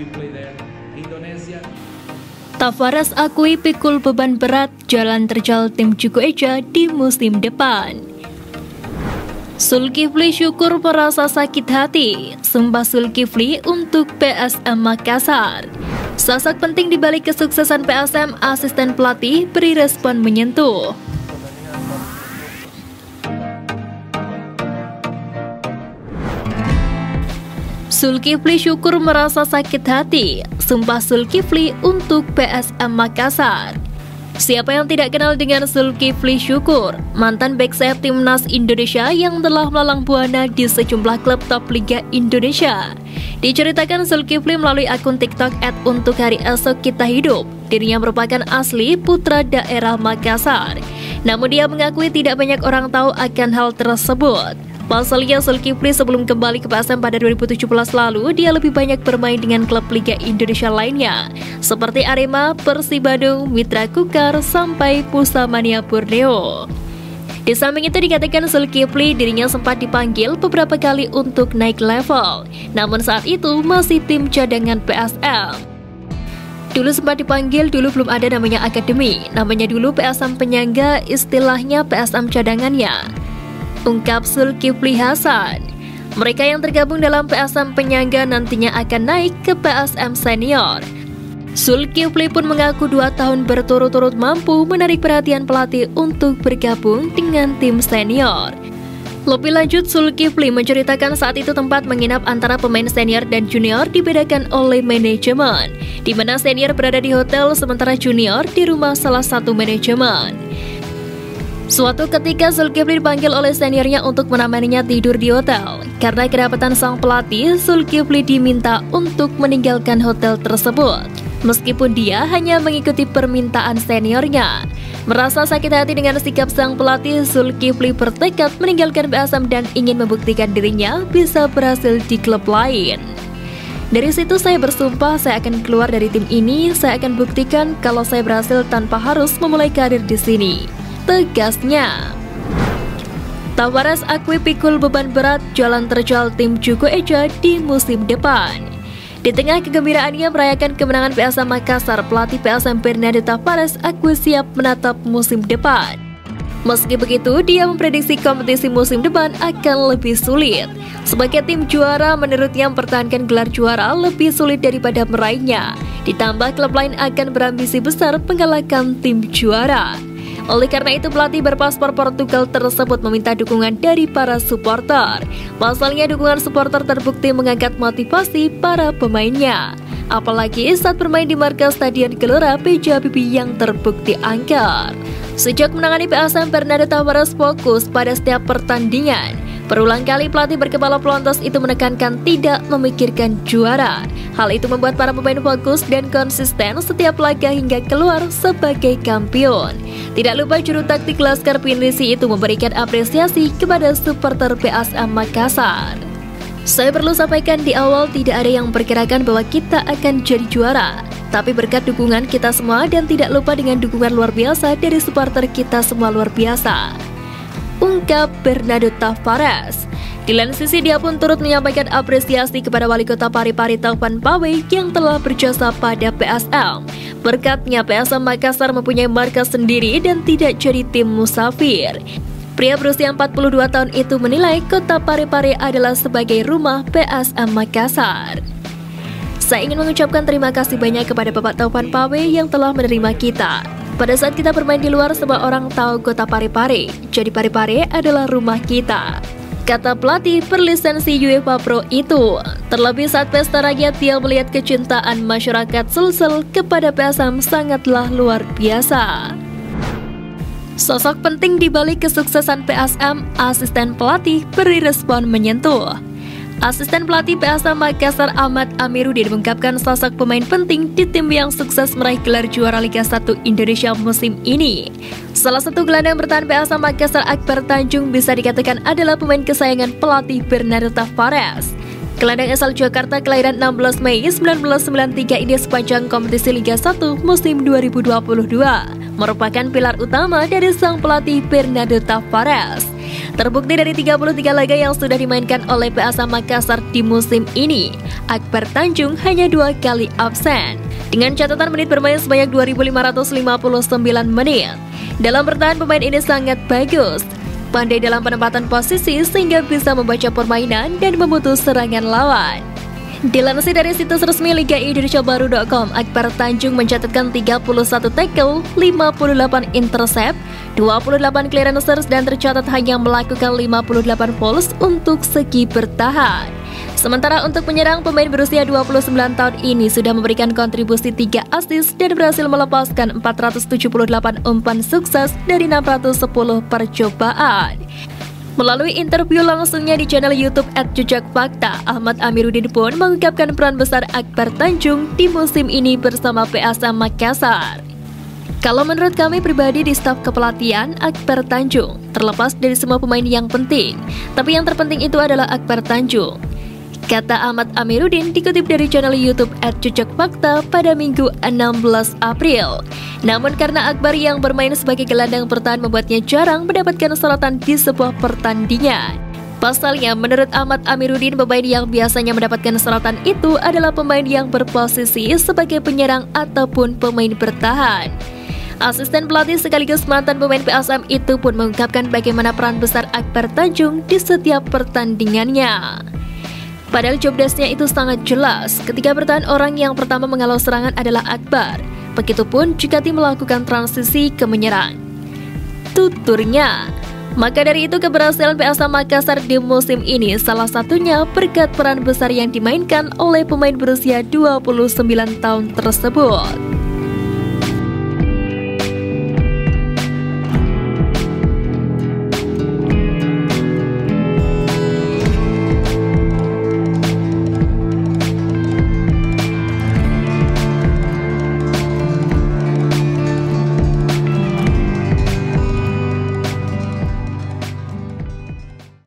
we play there. Indonesia. Tavares akui pikul beban berat jalan terjal tim Juku Eja di musim depan. Zulkifli Syukur merasa sakit hati, sumpah Zulkifli untuk PSM Makassar. Sosok penting di balik kesuksesan PSM, asisten pelatih beri respon menyentuh. Zulkifli Syukur merasa sakit hati, sumpah Zulkifli untuk PSM Makassar. Siapa yang tidak kenal dengan Zulkifli Syukur, mantan bek sayap timnas Indonesia yang telah melalang buana di sejumlah klub top Liga Indonesia. Diceritakan Zulkifli melalui akun TikTok @untukhariesok-kita-hidup, dirinya merupakan asli putra daerah Makassar. Namun dia mengakui tidak banyak orang tahu akan hal tersebut. Pasalnya Zulkifli sebelum kembali ke PSM pada 2017 lalu, dia lebih banyak bermain dengan klub Liga Indonesia lainnya, seperti Arema, Persib Bandung, Mitra Kukar, sampai Pusamania Borneo. Di samping itu dikatakan Zulkifli dirinya sempat dipanggil beberapa kali untuk naik level, namun saat itu masih tim cadangan PSM. Dulu sempat dipanggil, dulu belum ada namanya akademi, namanya dulu PSM penyangga, istilahnya PSM cadangannya, ungkap Zulkifli Hasan. Mereka yang tergabung dalam PSM penyangga nantinya akan naik ke PSM senior. Zulkifli pun mengaku 2 tahun berturut-turut mampu menarik perhatian pelatih untuk bergabung dengan tim senior. Lebih lanjut, Zulkifli menceritakan saat itu tempat menginap antara pemain senior dan junior dibedakan oleh manajemen, di mana senior berada di hotel sementara junior di rumah salah satu manajemen. Suatu ketika Zulkifli dipanggil oleh seniornya untuk menemaninya tidur di hotel. Karena kedapatan sang pelatih, Zulkifli diminta untuk meninggalkan hotel tersebut. Meskipun dia hanya mengikuti permintaan seniornya. Merasa sakit hati dengan sikap sang pelatih, Zulkifli bertekad meninggalkan PSM dan ingin membuktikan dirinya bisa berhasil di klub lain. Dari situ saya bersumpah saya akan keluar dari tim ini, saya akan buktikan kalau saya berhasil tanpa harus memulai karir di sini, tegasnya. Tavares akui pikul beban berat jalan terjal tim Juku Eja di musim depan. Di tengah kegembiraannya merayakan kemenangan PSM Makassar, pelatih PSM Bernardo Tavares akui siap menatap musim depan. Meski begitu, dia memprediksi kompetisi musim depan akan lebih sulit. Sebagai tim juara, menurutnya mempertahankan gelar juara lebih sulit daripada meraihnya. Ditambah klub lain akan berambisi besar mengalahkan tim juara. Oleh karena itu, pelatih berpaspor Portugal tersebut meminta dukungan dari para supporter. Pasalnya dukungan supporter terbukti mengangkat motivasi para pemainnya. Apalagi saat bermain di markas Stadion Gelora B.J. Habibie yang terbukti angker. Sejak menangani PSM, Bernardo Tavares fokus pada setiap pertandingan. Berulang kali pelatih berkepala pelontos itu menekankan tidak memikirkan juara. Hal itu membuat para pemain fokus dan konsisten setiap laga hingga keluar sebagai kampion. Tidak lupa juru taktik Laskar Pinisi itu memberikan apresiasi kepada supporter PSM Makassar. Saya perlu sampaikan di awal, tidak ada yang memperkirakan bahwa kita akan jadi juara. Tapi berkat dukungan kita semua dan tidak lupa dengan dukungan luar biasa dari supporter kita semua luar biasa, ungkap Bernardo Tavares. Di lain sisi, dia pun turut menyampaikan apresiasi kepada Wali Kota Parepare Taufan Pawe yang telah berjasa pada PSM. Berkatnya PSM Makassar mempunyai markas sendiri dan tidak jadi tim musafir. Pria berusia 42 tahun itu menilai Kota Parepare adalah sebagai rumah PSM Makassar. Saya ingin mengucapkan terima kasih banyak kepada Bapak Taufan Pawe yang telah menerima kita. Pada saat kita bermain di luar, semua orang tahu Kota Parepare, jadi Parepare adalah rumah kita, kata pelatih berlisensi UEFA Pro itu. Terlebih saat pesta rakyat, dia melihat kecintaan masyarakat Sulsel kepada PSM sangatlah luar biasa. Sosok penting di balik kesuksesan PSM, asisten pelatih beri respon menyentuh. Asisten pelatih PSM Makassar Ahmad Amiruddin mengungkapkan sosok pemain penting di tim yang sukses meraih gelar juara Liga 1 Indonesia musim ini. Salah satu gelandang bertahan PSM Makassar, Akbar Tanjung, bisa dikatakan adalah pemain kesayangan pelatih Bernardo Tavares. Gelandang asal Jakarta kelahiran 16 Mei 1993 ini sepanjang kompetisi Liga 1 musim 2022 merupakan pilar utama dari sang pelatih Bernardo Tavares. Terbukti dari 33 laga yang sudah dimainkan oleh PSM Makassar di musim ini, Akbar Tanjung hanya 2 kali absen, dengan catatan menit bermain sebanyak 2.559 menit. Dalam bertahan, pemain ini sangat bagus, pandai dalam penempatan posisi sehingga bisa membaca permainan dan memutus serangan lawan. Dilansir dari situs resmi Liga Indonesia Baru.com, Akbar Tanjung mencatatkan 31 tackle, 58 intercept, 28 clearances dan tercatat hanya melakukan 58 fouls untuk segi bertahan. Sementara untuk penyerang, pemain berusia 29 tahun ini sudah memberikan kontribusi 3 assist dan berhasil melepaskan 478 umpan sukses dari 610 percobaan. Melalui interview langsungnya di channel YouTube @jejakfakta, Ahmad Amiruddin pun mengungkapkan peran besar Akbar Tanjung di musim ini bersama PSM Makassar. Kalau menurut kami pribadi di staf kepelatihan, Akbar Tanjung terlepas dari semua pemain yang penting, tapi yang terpenting itu adalah Akbar Tanjung, kata Ahmad Amiruddin dikutip dari channel YouTube @jejakfakta pada Minggu 16 April. Namun karena Akbar yang bermain sebagai gelandang bertahan membuatnya jarang mendapatkan sorotan di sebuah pertandingan. Pasalnya, menurut Ahmad Amiruddin, pemain yang biasanya mendapatkan sorotan itu adalah pemain yang berposisi sebagai penyerang ataupun pemain bertahan. Asisten pelatih sekaligus mantan pemain PSM itu pun mengungkapkan bagaimana peran besar Akbar Tanjung di setiap pertandingannya. Padahal job desk-nya itu sangat jelas. Ketika bertahan, orang yang pertama menghalau serangan adalah Akbar. Begitupun jika tim melakukan transisi ke menyerang, tuturnya. Maka dari itu keberhasilan PSM Makassar di musim ini salah satunya berkat peran besar yang dimainkan oleh pemain berusia 29 tahun tersebut.